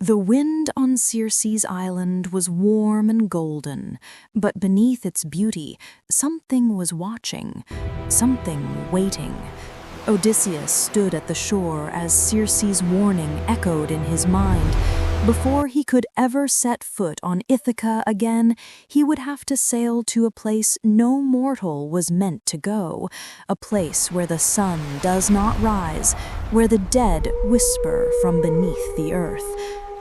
The wind on Circe's island was warm and golden, but beneath its beauty, something was watching, something waiting. Odysseus stood at the shore as Circe's warning echoed in his mind. Before he could ever set foot on Ithaca again, he would have to sail to a place no mortal was meant to go, a place where the sun does not rise, where the dead whisper from beneath the earth.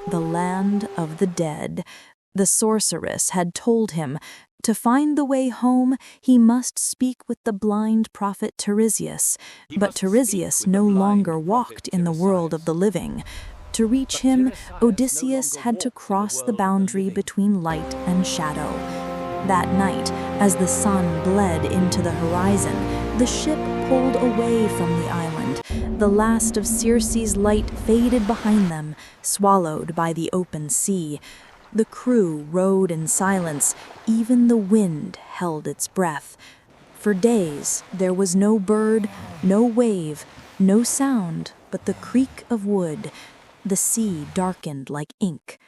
The land of the dead. The sorceress had told him, to find the way home, he must speak with the blind prophet Tiresias. But Tiresias no longer walked in the world of the living. To reach him, Odysseus had to cross the boundary between light and shadow. That night, as the sun bled into the horizon, the ship pulled away from the island. The last of Circe's light faded behind them, swallowed by the open sea. The crew rowed in silence, even the wind held its breath. For days there was no bird, no wave, no sound but the creak of wood. The sea darkened like ink.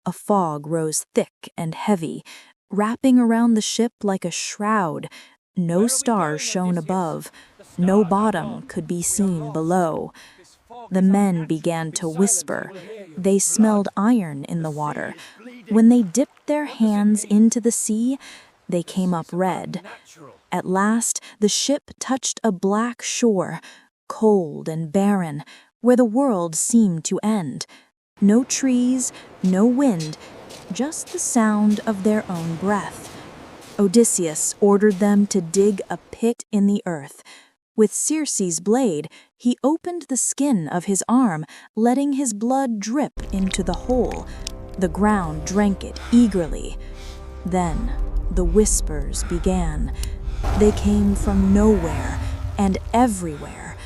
A fog rose thick and heavy, wrapping around the ship like a shroud. No stars shone above, no bottom could be seen below. The men began to whisper. They smelled iron in the water. When they dipped their hands into the sea, they came up red. At last, the ship touched a black shore, cold and barren, where the world seemed to end. No trees, no wind, just the sound of their own breath. Odysseus ordered them to dig a pit in the earth. With Circe's blade, he opened the skin of his arm, letting his blood drip into the hole. The ground drank it eagerly. Then the whispers began. They came from nowhere and everywhere.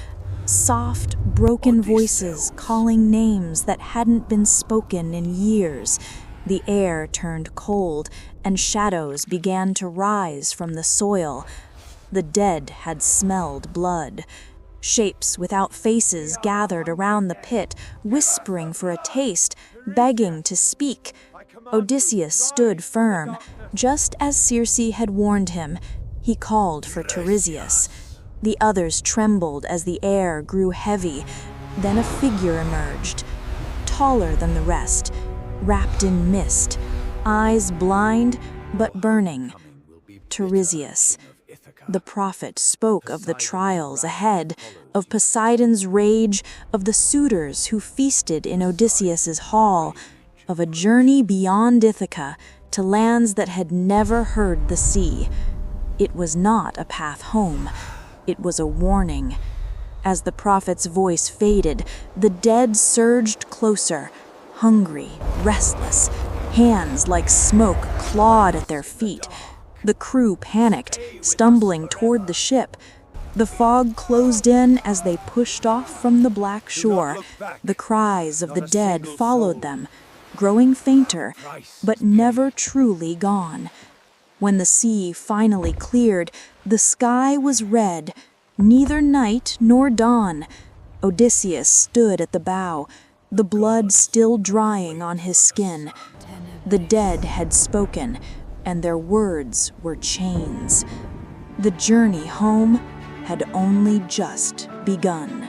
Soft, broken voices calling names that hadn't been spoken in years. The air turned cold, and shadows began to rise from the soil. The dead had smelled blood. Shapes without faces gathered around the pit, whispering for a taste, begging to speak. Odysseus stood firm. Just as Circe had warned him, he called for Tiresias. The others trembled as the air grew heavy. Then a figure emerged, taller than the rest, wrapped in mist, eyes blind but burning. Tiresias. The prophet spoke of the trials ahead, of Poseidon's rage, of the suitors who feasted in Odysseus's hall, of a journey beyond Ithaca to lands that had never heard the sea. It was not a path home. It was a warning. As the prophet's voice faded, the dead surged closer, hungry, restless. Hands like smoke clawed at their feet. The crew panicked, stumbling toward the ship. The fog closed in as they pushed off from the black shore. The cries of the dead followed them, growing fainter, but never truly gone. When the sea finally cleared, the sky was red, neither night nor dawn. Odysseus stood at the bow, the blood still drying on his skin. The dead had spoken, and their words were chains. The journey home had only just begun.